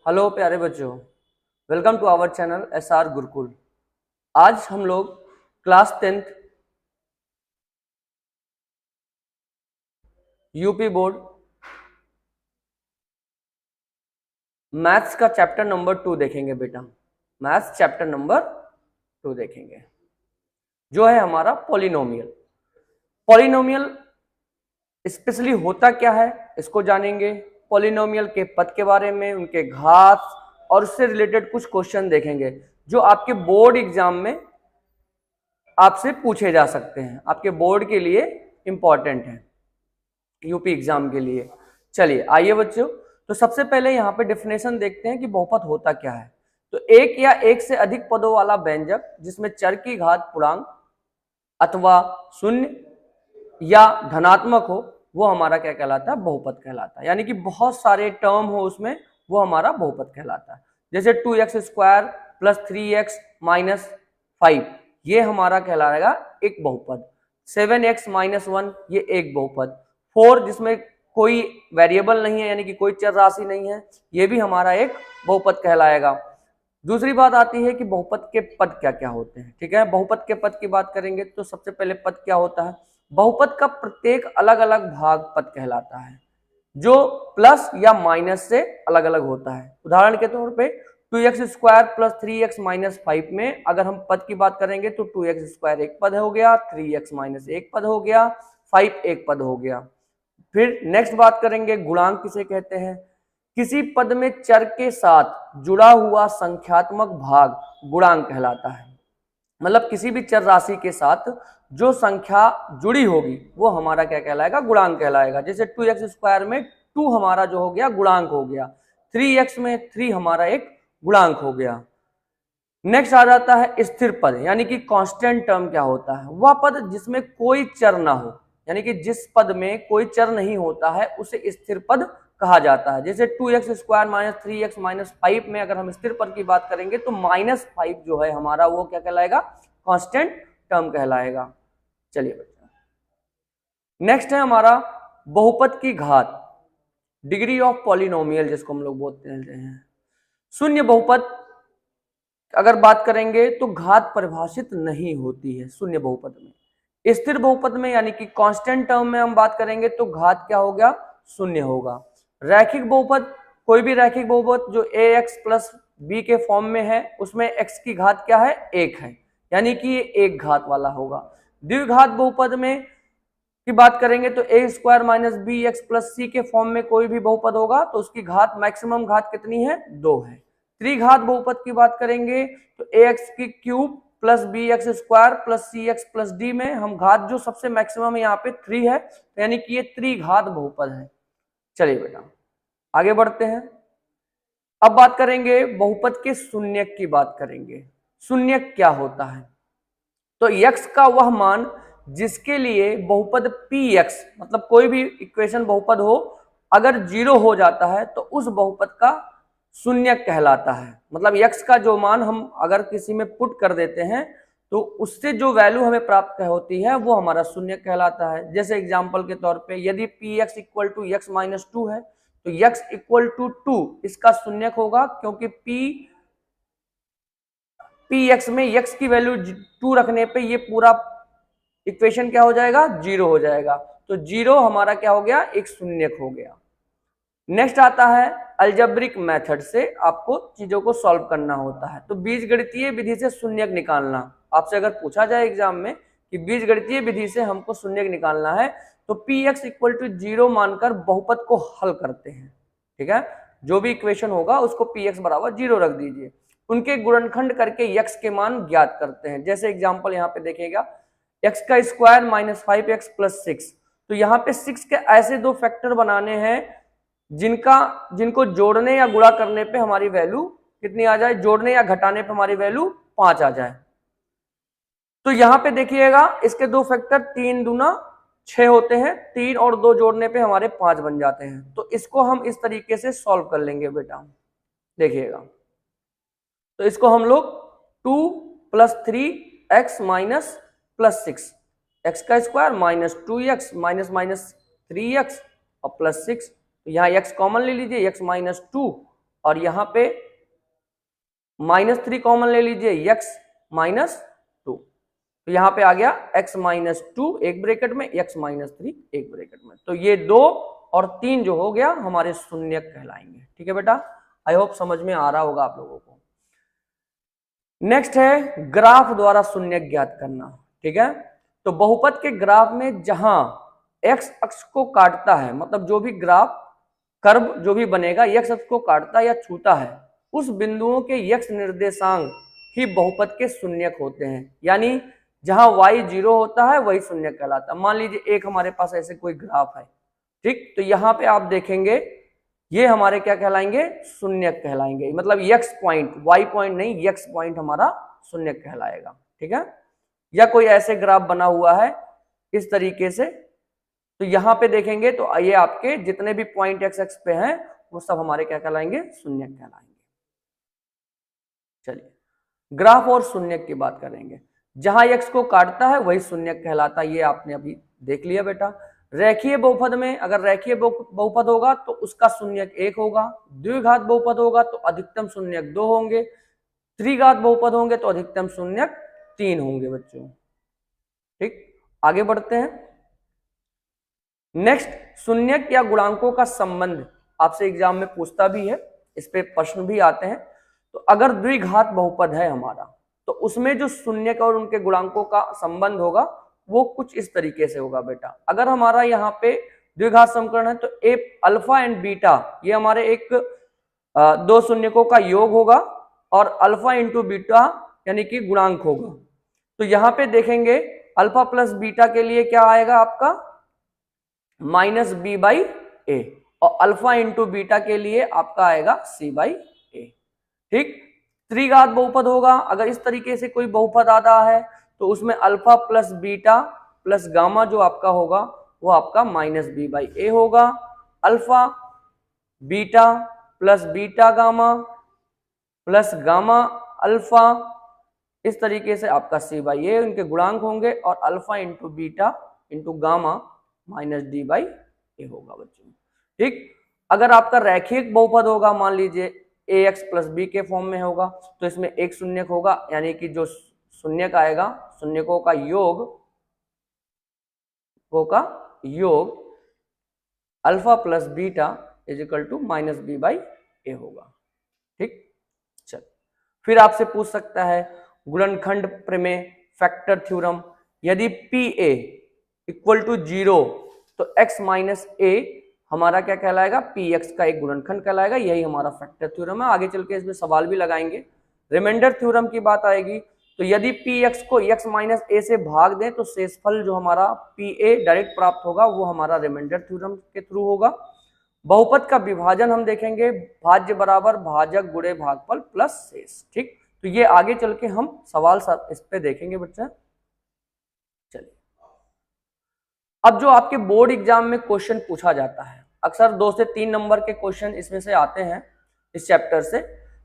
Hello प्यारे बच्चों, welcome to our channel SR Gurukul. आज हम लोग class 10th UP board maths का चैप्टर नंबर 2 देखेंगे बेटा। मैथ्स चैप्टर नंबर 2 देखेंगे जो है हमारा पॉलिनोमियल। पॉलिनोमियल स्पेशली होता क्या है इसको जानेंगे। पॉलिनोमियल के पद के बारे में, उनके घात और उससे रिलेटेड कुछ क्वेश्चन देखेंगे जो आपके बोर्ड एग्जाम में आपसे पूछे जा सकते हैं, आपके बोर्ड के लिए इंपॉर्टेंट है, यूपी एग्जाम के लिए। चलिए आइए बच्चों, तो सबसे पहले यहाँ पे डेफिनेशन देखते हैं कि बहुपद होता क्या है। तो एक या एक से अधिक पदों वाला व्यंजक जिसमें चर की घात पूर्णांक अथवा शून्य या धनात्मक हो वो हमारा क्या कहलाता है, बहुपद कहलाता है। यानी कि बहुत सारे टर्म हो उसमें, वो हमारा बहुपद कहलाता है। जैसे 2x² + 3x - 5 ये हमारा कहलाएगा एक बहुपद। 7x - 1 ये एक बहुपद। 4 जिसमें कोई वेरिएबल नहीं है यानी कि कोई चर राशि नहीं है, ये भी हमारा एक बहुपद कहलाएगा। दूसरी बात आती है कि बहुपद के पद क्या क्या होते हैं। ठीक है, बहुपद के पद की बात करेंगे तो सबसे पहले पद क्या होता है। बहुपद का प्रत्येक अलग अलग भाग पद कहलाता है जो प्लस या माइनस से अलग अलग होता है। उदाहरण के तौर पे 2x² + 3x - 5 में अगर हम पद की बात करेंगे तो 2x² एक पद हो गया, 3x - एक पद हो गया, 5 एक पद हो गया। फिर नेक्स्ट बात करेंगे गुणांक किसे कहते हैं। किसी पद में चर के साथ जुड़ा हुआ संख्यात्मक भाग गुणांक कहलाता है। मतलब किसी भी चर राशि के साथ जो संख्या जुड़ी होगी वो हमारा क्या कहलाएगा, गुणांक कहलाएगा। जैसे 2x² में 2 हमारा जो हो गया गुणांक हो गया, 3x में 3 हमारा एक गुणांक हो गया। नेक्स्ट आ जाता है स्थिर पद, यानी कि कांस्टेंट टर्म क्या होता है। वह पद जिसमें कोई चर ना हो, यानी कि जिस पद में कोई चर नहीं होता है उसे स्थिर पद कहा जाता है। जैसे 2x² - 3x - 5 में अगर हम स्थिर पद की बात करेंगे तो -5 जो है हमारा वो क्या कहलाएगा, कांस्टेंट टर्म कहलाएगा। चलिए बच्चा, नेक्स्ट है हमारा बहुपद की घात, डिग्री ऑफ पॉलिनोमियल जिसको हम लोग बोलते हैं। शून्य बहुपद अगर बात करेंगे तो घात परिभाषित नहीं होती है शून्य बहुपद में। स्थिर बहुपद में यानी कि कांस्टेंट टर्म में हम बात करेंगे तो घात क्या हो गया, शून्य होगा। रैखिक बहुपद, कोई भी रैखिक बहुपद जो ax + b के फॉर्म में है उसमें x की घात क्या है, 1 है, यानी कि ये एक घात वाला होगा। द्विघात बहुपद में की बात करेंगे तो a² - bx + c के फॉर्म में कोई भी बहुपद होगा तो उसकी घात मैक्सिमम घात कितनी है, 2 है। त्रिघात बहुपद की बात करेंगे तो ax³ + bx² + cx + d में हम घात जो सबसे मैक्सिमम यहाँ पे 3 है, तो यानी कि ये त्रिघात बहुपद है। चलिए बेटा आगे बढ़ते हैं। अब बात करेंगे बहुपद के शून्यक की बात करेंगे। शून्यक क्या होता है, तो x का वह मान जिसके लिए बहुपद px मतलब कोई भी इक्वेशन बहुपद हो अगर 0 हो जाता है तो उस बहुपद का शून्यक कहलाता है। मतलब x का जो मान हम अगर किसी में पुट कर देते हैं तो उससे जो वैल्यू हमें प्राप्त होती है वो हमारा शून्यक कहलाता है। जैसे एग्जांपल के तौर पे यदि px = x - 2 है तो x = 2 इसका शून्यक होगा, क्योंकि px में x की वैल्यू 2 रखने पे ये पूरा इक्वेशन क्या हो जाएगा, 0 हो जाएगा। तो 0 हमारा क्या हो गया, एक शून्यक हो गया। नेक्स्ट आता है अलजेब्रिक मेथड से आपको चीजों को सॉल्व करना होता है। तो बीजगणितीय विधि से शून्यक निकालना, आपसे अगर पूछा जाए एग्जाम में कि बीजगणितीय विधि से हमको शून्यक निकालना है तो px = 0 मानकर बहुपद को हल करते हैं। ठीक है, जो भी इक्वेशन होगा उसको px = 0 रख दीजिए, उनके गुणनखंड करके x के मान ज्ञात करते हैं। जैसे एग्जाम्पल यहाँ पे देखिएगा, x² - 5x + 6, तो यहाँ पे 6 के ऐसे दो फैक्टर बनाने हैं जिनको जोड़ने या गुणा करने पे हमारी वैल्यू कितनी आ जाए, जोड़ने या घटाने पे हमारी वैल्यू 5 आ जाए। तो यहां पे देखिएगा इसके दो फैक्टर 3 दूना 6 होते हैं, 3 और 2 जोड़ने पे हमारे 5 बन जाते हैं। तो इसको हम इस तरीके से सॉल्व कर लेंगे बेटा, देखिएगा। तो इसको हम लोग 2 + 3x - +6 x² - 2x - 3x और +6, तो यहाँ x कॉमन ले लीजिए, x - 2 और यहाँ पे -3 कॉमन ले लीजिए, x -2, तो यहाँ पे आ गया x -2 एक ब्रैकेट में, x -3 एक ब्रैकेट में। तो ये 2 और 3 जो हो गया हमारे शून्यक कहलाएंगे। ठीक है बेटा, आई होप समझ में आ रहा होगा आप लोगों को। नेक्स्ट है ग्राफ द्वारा शून्यक ज्ञात करना। ठीक है, तो बहुपद के ग्राफ में जहां x अक्ष को काटता है, मतलब जो भी ग्राफ कर्व जो भी बनेगा x अक्ष को काटता या छूता है, उस बिंदुओं के x निर्देशांक ही बहुपद के शून्यक होते हैं। यानी जहां y 0 होता है वही शून्यक कहलाता है। मान लीजिए एक हमारे पास ऐसे कोई ग्राफ है, ठीक, तो यहाँ पे आप देखेंगे ये हमारे क्या कहलाएंगे, शून्यक कहलाएंगे। मतलब x पॉइंट, y पॉइंट नहीं, x पॉइंट हमारा शून्यक कहलाएगा। ठीक है, या कोई ऐसे ग्राफ बना हुआ है इस तरीके से, तो यहां पे देखेंगे तो ये आपके जितने भी पॉइंट x एक्स पे हैं वो सब हमारे क्या कहलाएंगे, शून्यक कहलाएंगे। चलिए ग्राफ और शून्यक की बात करेंगे। जहां x को काटता है वही शून्यक कहलाता है, ये आपने अभी देख लिया बेटा। रेखीय बहुपद में अगर रेखीय बहुपद होगा तो उसका शून्यक 1 होगा, द्विघात बहुपद होगा तो अधिकतम शून्यक 2 होंगे, त्रिघात बहुपद होंगे तो अधिकतम शून्यक 3 होंगे बच्चों। ठीक, आगे बढ़ते हैं। नेक्स्ट, शून्यक या गुणांकों का संबंध आपसे एग्जाम में पूछता भी है, इस पे प्रश्न भी आते हैं। तो अगर द्विघात बहुपद है हमारा तो उसमें जो शून्यक और उनके गुणांकों का संबंध होगा वो कुछ इस तरीके से होगा बेटा। अगर हमारा यहाँ पे द्विघात समीकरण है तो ए अल्फा एंड बीटा ये हमारे एक दो शून्यकों का योग होगा और अल्फा इंटू बीटा यानी कि गुणांक होगा। तो यहाँ पे देखेंगे अल्फा प्लस बीटा के लिए क्या आएगा आपका, -b/a, और अल्फा इंटू बीटा के लिए आपका आएगा c/a। ठीक, त्रिघात बहुपद होगा, अगर इस तरीके से कोई बहुपद आता है तो उसमें alpha plus beta plus gamma जो आपका होगा वो आपका -b/a होगा। Alpha beta plus beta gamma plus gamma alpha, इस तरीके से आपका c/a उनके गुणांक होंगे, और alpha into beta into gamma -d/a होगा बच्चों। ठीक, अगर आपका रैखिक बहुपद होगा, मान लीजिए ax प्लस b के फॉर्म में होगा, तो इसमें एक शून्यक होगा, यानी कि जो शून्यक आएगा शून्यकों का योग alpha plus beta is equal to -b/a होगा। ठीक, चल फिर आपसे पूछ सकता है गुणनखंड प्रमेय, फैक्टर थ्योरम। यदि PA इक्वल टू 0 तो x माइनस a हमारा क्या कहलाएगा, px का एक गुणनखंड कहलाएगा। यही हमारा फैक्टर थ्योरम है। आगे चल के इसमें सवाल भी लगाएंगे। रिमाइंडर थ्योरम की बात आएगी तो यदि px को x माइनस a से भाग दें तो शेषफल जो हमारा PA डायरेक्ट प्राप्त होगा वो हमारा रिमाइंडर थ्योरम के थ्रू होगा। बहुपद का विभाजन हम देखेंगे, भाज्य बराबर भाजक गुणे भागफल प्लस शेष। ठीक, तो ये आगे चल के हम सवाल इस पे देखेंगे बच्चा। चलिए, अब जो आपके बोर्ड एग्जाम में क्वेश्चन पूछा जाता है, अक्सर 2 से 3 नंबर के क्वेश्चन इसमें से आते हैं इस चैप्टर से।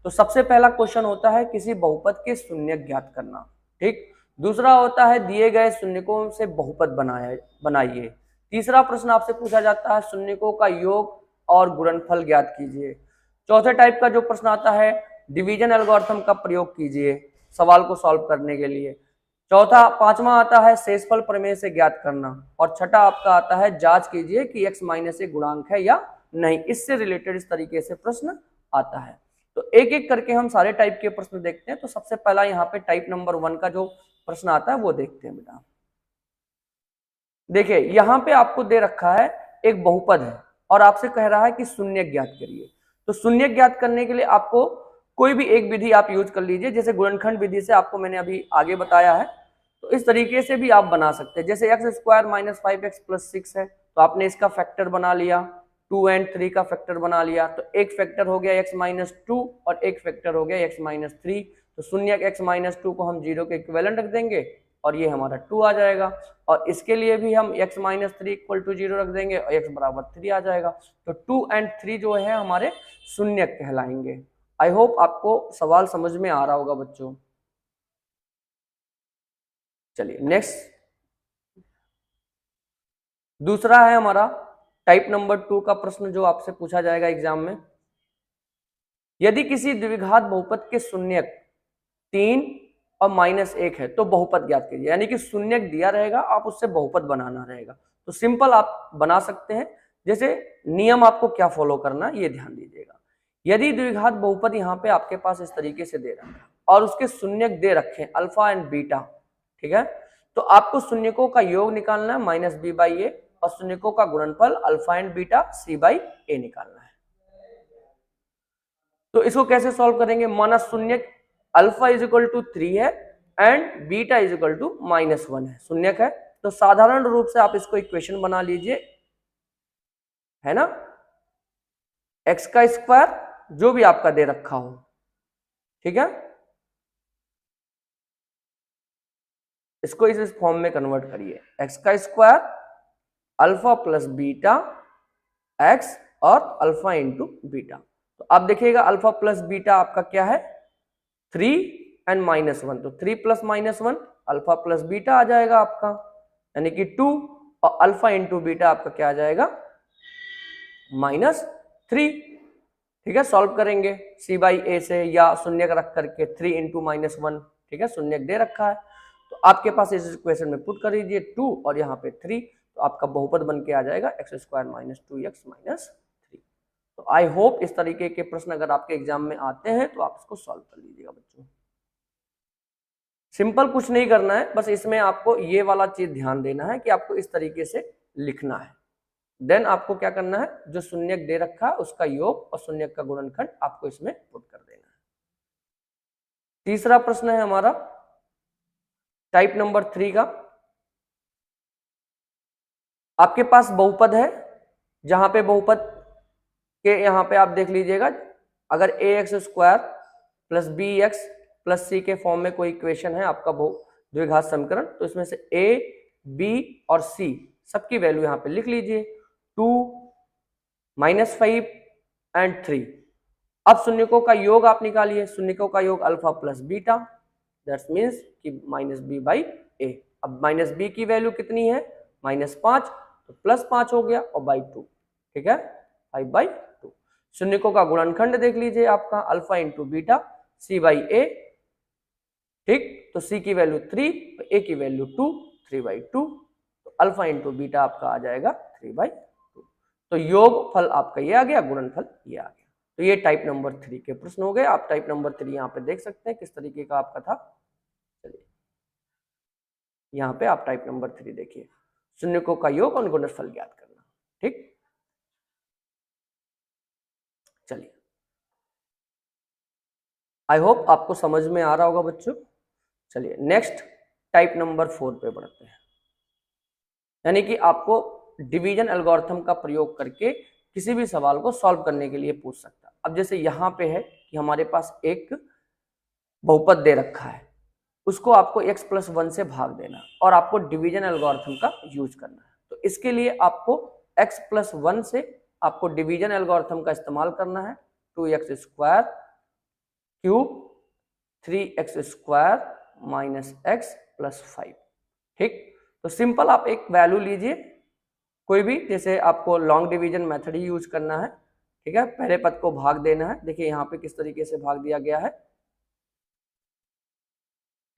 तो सबसे पहला क्वेश्चन होता है किसी बहुपद के शून्यक ज्ञात करना। ठीक, दूसरा होता है दिए गए शून्यकों से बहुपद बनाइए। तीसरा प्रश्न आपसे पूछा जाता है शून्यकों का योग और गुणनफल ज्ञात कीजिए। चौथे टाइप का जो प्रश्न आता है डिवीजन एल्गोरिथम का प्रयोग कीजिए सवाल को सॉल्व करने के लिए। पांचवा आता है शेषफल प्रमेय से ज्ञात करना, और छठा आपका आता है जांच कीजिए कि x माइनस a गुणांक है या नहीं। इससे रिलेटेड इस तरीके से प्रश्न आता है। तो एक एक करके हम सारे टाइप के प्रश्न देखते हैं। तो सबसे पहला यहाँ पे टाइप नंबर 1 का जो प्रश्न आता है वो देखते हैं बेटा। देखिए यहाँ पे आपको दे रखा है एक बहुपद है और आपसे कह रहा है कि शून्यक ज्ञात करिए। तो शून्यक ज्ञात करने के लिए आपको कोई भी एक विधि आप यूज कर लीजिए, जैसे गुणनखंड विधि से आपको मैंने अभी आगे बताया है। तो इस तरीके से भी आप बना सकते हैं। जैसे x square minus 5x plus 6 है तो आपने इसका फैक्टर बना लिया, 2 and 3 का फैक्टर बना लिया, तो एक फैक्टर हो गया x माइनस 2 और एक फैक्टर हो गया x माइनस 3। तो शून्यक x माइनस 2 को हम 0 के इक्विवेलेंट रख देंगे और ये हमारा 2 आ जाएगा, और इसके लिए भी हम x माइनस 3 इक्वल टू 0 रख देंगे और x बराबर 3 आ जाएगा। तो 2 and 3 जो है हमारे शून्यक कहलाएंगे। आई होप आपको सवाल समझ में आ रहा होगा बच्चों। चलिए नेक्स्ट, दूसरा है हमारा टाइप नंबर 2 का प्रश्न जो आपसे पूछा जाएगा एग्जाम में। यदि किसी द्विघात बहुपद के शून्यक 3 और -1 है तो बहुपद ज्ञात कीजिए, यानी कि शून्यक दिया रहेगा, आप उससे बहुपद बनाना रहेगा। तो सिंपल आप बना सकते हैं। जैसे नियम आपको क्या फॉलो करना है ये ध्यान दीजिएगा। यदि द्विघात बहुपद यहाँ पे आपके पास इस तरीके से दे रखा है और उसके शून्यक दे रखे हैं अल्फा एंड बीटा, ठीक है, तो आपको शून्यकों का योग निकालना है -b/a और शून्यकों का गुणनफल अल्फा एंड बीटा c/a निकालना है। तो इसको कैसे सॉल्व करेंगे? माना शून्यक अल्फा इज इक्वल टू 3 है and beta is equal to -1 है, शून्यक है। तो साधारण रूप से आप इसको इक्वेशन बना लीजिए, है ना, x का स्क्वायर जो भी आपका दे रखा हो, ठीक है, इसको इस फॉर्म में कन्वर्ट करिए, x का square alpha plus beta x और अल्फा इंटू बीटा। तो आप देखिएगा अल्फा प्लस बीटा आपका क्या है 3 एंड -1, तो 3 प्लस -1 अल्फा प्लस बीटा आ जाएगा आपका, यानी कि 2 और अल्फा इंटू बीटा आपका क्या आ जाएगा -3, ठीक है। सॉल्व करेंगे c/a से या शून्यक रख करके 3 इंटू -1, ठीक है, शून्यक दे रखा है तो आपके पास इस इक्वेशन में पुट कर दीजिए 2 और यहाँ पे 3, तो आपका बहुपद बन के आ जाएगा x² - 2x - 3। तो आई होप इस तरीके के प्रश्न अगर आपके एग्जाम में आते हैं तो आप इसको सॉल्व कर लीजिएगा बच्चों। सिंपल कुछ नहीं करना है, बस इसमें आपको ये वाला चीज ध्यान देना है कि आपको इस तरीके से लिखना है। देन आपको क्या करना है, जो शून्यक दे रखा है उसका योग और शून्यक का गुणनखंड आपको इसमें पुट कर देना है। तीसरा प्रश्न है हमारा टाइप नंबर 3 का। आपके पास बहुपद है, जहां पे बहुपद के यहाँ पे आप देख लीजिएगा, अगर ax² plus bx plus c के फॉर्म में कोई इक्वेशन है आपका द्विघात समीकरण, तो इसमें से a, b और c सबकी वैल्यू यहाँ पे लिख लीजिए 2, -5 एंड 3। अब शून्यकों का योग आप निकालिए, शून्यकों का योग alpha plus beta, that's means कि -b/a। अब -b की वैल्यू कितनी है -5, तो +5 हो गया और /2, ठीक है, 5/2। शून्यकों का गुणनखंड देख लीजिए आपका अल्फा इंटू बीटा c/a, ठीक, तो c की वैल्यू 3, a की वैल्यू 2, 3/2, तो अल्फा इंटू बीटा आपका आ जाएगा 3/2। तो योग फल आपका ये आ गया, गुणनफल ये आ गया। तो ये टाइप नंबर 3 के प्रश्न हो गए। आप टाइप नंबर 3 यहाँ पे देख सकते हैं किस तरीके का आपका था। चलिए यहाँ पे आप टाइप नंबर 3 देखिए, शून्यकों का योग और गुणनफल ज्ञात करना, ठीक। चलिए आई होप आपको समझ में आ रहा होगा बच्चों। चलिए नेक्स्ट टाइप नंबर 4 पे बढ़ते हैं, यानी कि आपको डिवीजन एल्गोरिथम का प्रयोग करके किसी भी सवाल को सॉल्व करने के लिए पूछ सकता है। अब जैसे यहाँ पे है कि हमारे पास एक बहुपद दे रखा है, उसको आपको x + 1 से भाग देना और आपको डिवीजन एल्गोरिथम का यूज करना है। तो इसके लिए आपको x + 1 से आपको डिवीजन एल्गोरिथम का इस्तेमाल करना है। 2x² क्यूब 3x² - x + 5, ठीक। तो सिंपल आप एक वैल्यू लीजिए कोई भी, जैसे आपको लॉन्ग डिवीजन मेथड ही यूज करना है, ठीक है। पहले पद को भाग देना है, देखिए यहाँ पे किस तरीके से भाग दिया गया है।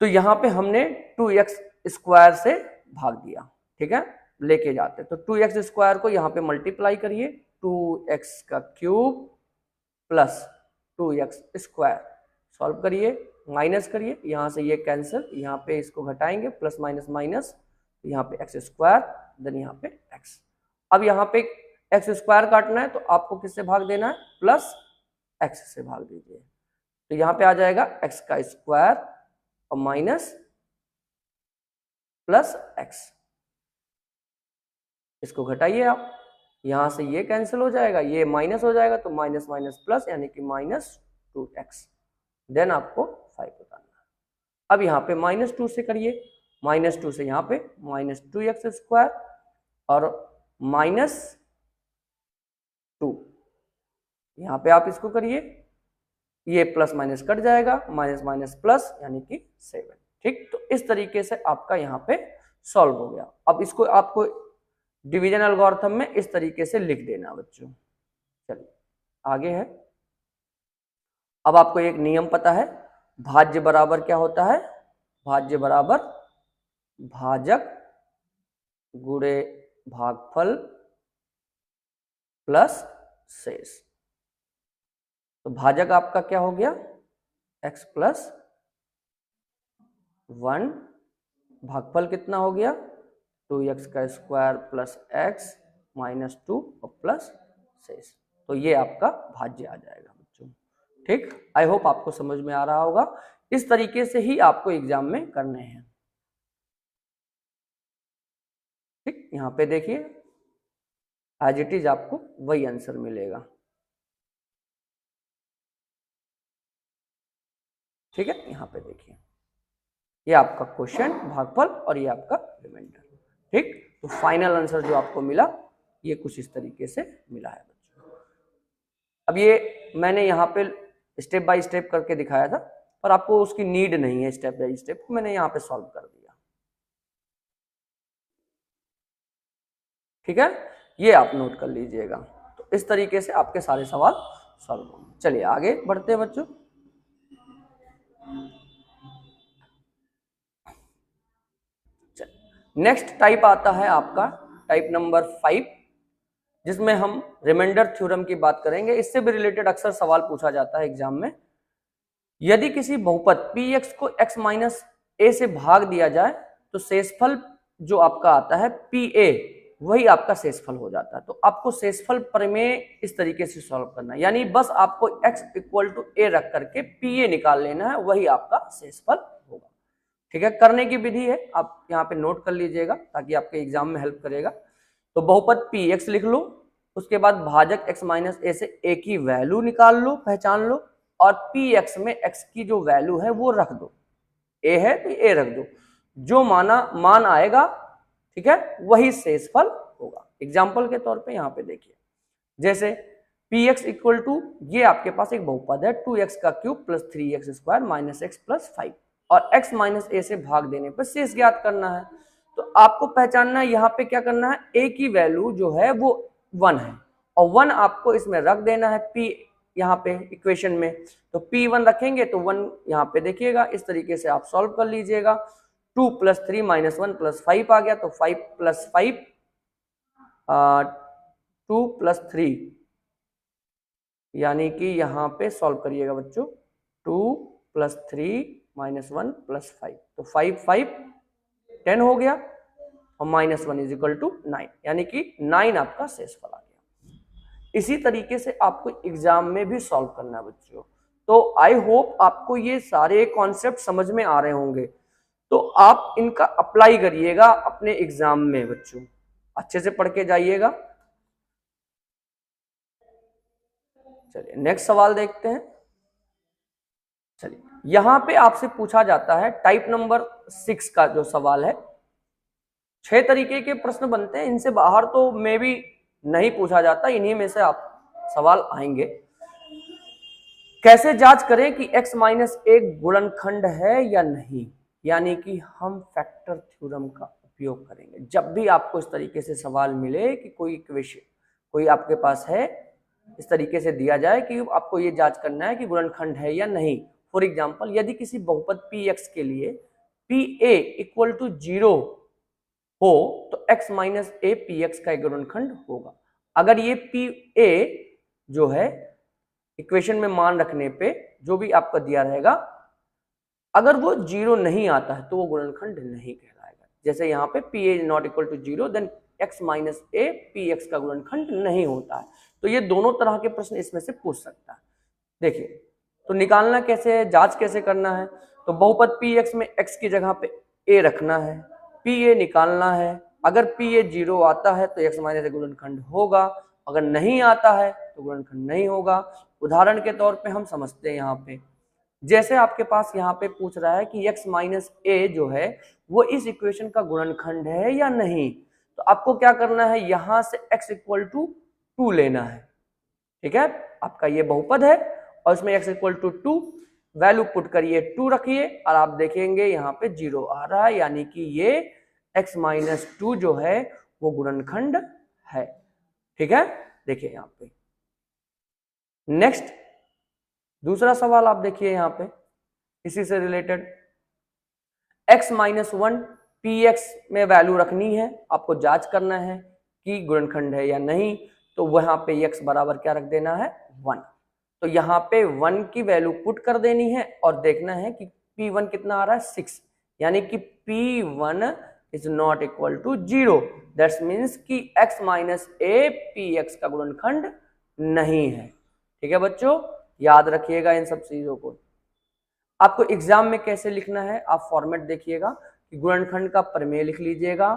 तो यहाँ पे हमने 2x² से भाग दिया, ठीक है, लेके जाते। तो 2x² को यहाँ पे मल्टीप्लाई करिए, 2x का क्यूब प्लस 2x², सॉल्व करिए, माइनस करिए, यहाँ से ये कैंसिल, यहाँ पे इसको घटाएंगे, प्लस माइनस माइनस, यहाँ पे x², देन यहाँ पे x। अब यहाँ पे x² काटना है तो आपको किससे भाग देना है, प्लस x से भाग दीजिए। तो यहाँ पे आ जाएगा x² और माइनस प्लस x, इसको घटाइए आप, यहां से ये कैंसिल हो जाएगा, ये माइनस हो जाएगा, तो माइनस माइनस प्लस यानी कि -2x, देन आपको 5 बताना है। अब यहाँ पे -2 से करिए, -2 से यहाँ पे -2x² और -2, यहाँ पे आप इसको करिए, ये प्लस माइनस कट जाएगा, माइनस माइनस प्लस यानी कि 7, ठीक। तो इस तरीके से आपका यहाँ पे सॉल्व हो गया। अब इसको आपको डिवीजन एल्गोरिथम में इस तरीके से लिख देना बच्चों। चलिए आगे है अब आपको एक नियम पता है, भाज्य बराबर क्या होता है, भाज्य बराबर भाजक गुणे भागफल प्लस शेष। तो भाजक आपका क्या हो गया, x प्लस 1, भागफल कितना हो गया 2x का स्क्वायर प्लस x माइनस 2 और प्लस शेष। तो ये आपका भाज्य आ जाएगा बच्चों। ठीक, आई होप आपको समझ में आ रहा होगा। इस तरीके से ही आपको एग्जाम में करने हैं। ठीक, यहां पे देखिए एज इट इज आपको वही आंसर मिलेगा। ठीक है, यहां पे देखिए ये आपका क्वेश्चन भागफल और ये आपका रिमाइंडर। ठीक, तो फाइनल आंसर जो आपको मिला ये कुछ इस तरीके से मिला है बच्चों। अब ये मैंने यहाँ पे स्टेप बाय स्टेप करके दिखाया था, पर आपको उसकी नीड नहीं है, स्टेप बाय स्टेप मैंने यहाँ पे सॉल्व कर दिया। ठीक है, ये आप नोट कर लीजिएगा। तो इस तरीके से आपके सारे सवाल सॉल्व होंगे। चलिए आगे बढ़ते हैं बच्चों। नेक्स्ट टाइप आता है आपका टाइप नंबर 5, जिसमें हम रिमाइंडर थ्योरम की बात करेंगे। इससे भी रिलेटेड अक्सर सवाल पूछा जाता है एग्जाम में। यदि किसी बहुपद px को x माइनस ए से भाग दिया जाए तो शेषफल जो आपका आता है pa वही आपका शेषफल हो जाता है। तो आपको शेषफल प्रमेय इस तरीके से सॉल्व करना है, यानी बस आपको x इक्वल टू a रख करके pa निकाल लेना है, वही आपका शेषफल होगा। ठीक है, करने की विधि है, आप यहाँ पे नोट कर लीजिएगा ताकि आपके एग्जाम में हेल्प करेगा। तो बहुपद px लिख लो, उसके बाद भाजक x माइनस ए से a की वैल्यू निकाल लो, पहचान लो, और px में x की जो वैल्यू है वो रख दो। a है तो a रख दो, जो मान आएगा ठीक है वही शेषफल होगा। एग्जाम्पल के तौर पे यहाँ पे देखिए, जैसे px इक्वल टू ये आपके पास एक बहुपद है 2x का cube plus 3x square minus x plus 5, और x माइनस ए से भाग देने पर शेष ज्ञात करना है। तो आपको पहचानना है यहाँ पे क्या करना है, a की वैल्यू जो है वो 1 है और 1 आपको इसमें रख देना है p यहाँ पे इक्वेशन में। तो p1 रखेंगे तो 1 यहाँ पे देखिएगा, इस तरीके से आप सॉल्व कर लीजिएगा। 2 प्लस 3 माइनस 1 प्लस 5 आ गया, तो 5 प्लस 5 2 प्लस 3, यानी कि यहाँ पे सॉल्व करिएगा बच्चों 2 प्लस 3 माइनस 1 प्लस 5, तो 5 5 10 हो गया और माइनस 1 इज इक्वल टू 9, यानी कि 9 आपका शेषफल आ गया। इसी तरीके से आपको एग्जाम में भी सॉल्व करना है बच्चों। तो आई होप आपको ये सारे कॉन्सेप्ट समझ में आ रहे होंगे, तो आप इनका अप्लाई करिएगा अपने एग्जाम में बच्चों, अच्छे से पढ़ के जाइएगा। चलिए नेक्स्ट सवाल देखते हैं। चलिए यहां पे आपसे पूछा जाता है टाइप नंबर 6 का जो सवाल है। 6 तरीके के प्रश्न बनते हैं, इनसे बाहर तो मे भी नहीं पूछा जाता, इन्हीं में से आप सवाल आएंगे। कैसे जांच करें कि x माइनस एक गुणनखंड है या नहीं, यानी कि हम फैक्टर थ्योरम का उपयोग करेंगे जब भी आपको इस तरीके से सवाल मिले कि कोई इक्वेशन कोई आपके पास है, इस तरीके से दिया जाए कि आपको ये जांच करना है कि गुणनखंड है या नहीं। फॉर एग्जांपल यदि किसी बहुपद px के लिए pa इक्वल टू 0 हो तो x माइनस ए px का एक गुणनखंड होगा। अगर ये pa जो है इक्वेशन में मान रखने पे जो भी आपका दिया रहेगा, अगर वो 0 नहीं आता है तो वो गुणनखंड नहीं कहलाएगा। जैसे यहाँ पे pa not equal to 0 then x minus A px का गुणनखंड नहीं होता है। तो ये दोनों तरह के प्रश्न इसमें से पूछ सकता है। देखिए तो निकालना कैसे है, जांच कैसे करना है, तो बहुपद px में x की जगह पे a रखना है, pa निकालना है। अगर pa 0 आता है तो x माइनस ए गुणनखंड होगा, अगर नहीं आता है तो गुणनखंड नहीं होगा। उदाहरण के तौर पे हम समझते हैं, यहाँ पे जैसे आपके पास यहाँ पे पूछ रहा है कि x माइनस ए जो है वो इस इक्वेशन का गुणनखंड है या नहीं, तो आपको क्या करना है, यहां से x इक्वल टू 2 लेना है। ठीक है, आपका ये बहुपद है और इसमें x equal to 2 value put करिए, 2 रखिए और आप देखेंगे यहाँ पे 0 आ रहा है, यानी कि ये x माइनस 2 जो है वो गुणनखंड है। ठीक है, देखिए यहाँ पे नेक्स्ट दूसरा सवाल आप देखिए यहाँ पे इसी से related, x minus 1 P x में वैल्यू रखनी है, आपको जांच करना है कि गुणनखंड है या नहीं, तो वहां पे x बराबर क्या रख देना है 1। तो यहाँ पे 1 की वैल्यू पुट कर देनी है और देखना है कि p1 कितना आ रहा है 6, यानी कि p1 is not equal to 0, that's means कि x minus A P X का गुणनखंड नहीं है। ठीक है बच्चों, याद रखिएगा इन सब चीजों को। आपको एग्जाम में कैसे लिखना है, आप फॉर्मेट देखिएगा कि गुणनखंड का प्रमेय लिख लीजिएगा,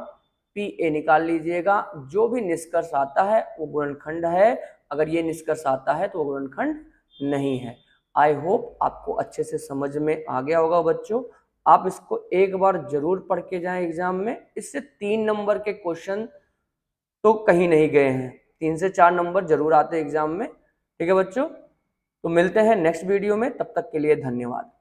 पी ए निकाल लीजिएगा, जो भी निष्कर्ष आता है वो गुणनखंड है, अगर ये निष्कर्ष आता है तो वो गुणनखंड नहीं है। आई होप आपको अच्छे से समझ में आ गया होगा बच्चों, आप इसको एक बार जरूर पढ़ के जाएं एग्जाम में, इससे 3 नंबर के क्वेश्चन तो कहीं नहीं गए हैं, 3 से 4 नंबर जरूर आते हैं एग्जाम में। ठीक है बच्चों, तो मिलते हैं नेक्स्ट वीडियो में, तब तक के लिए धन्यवाद।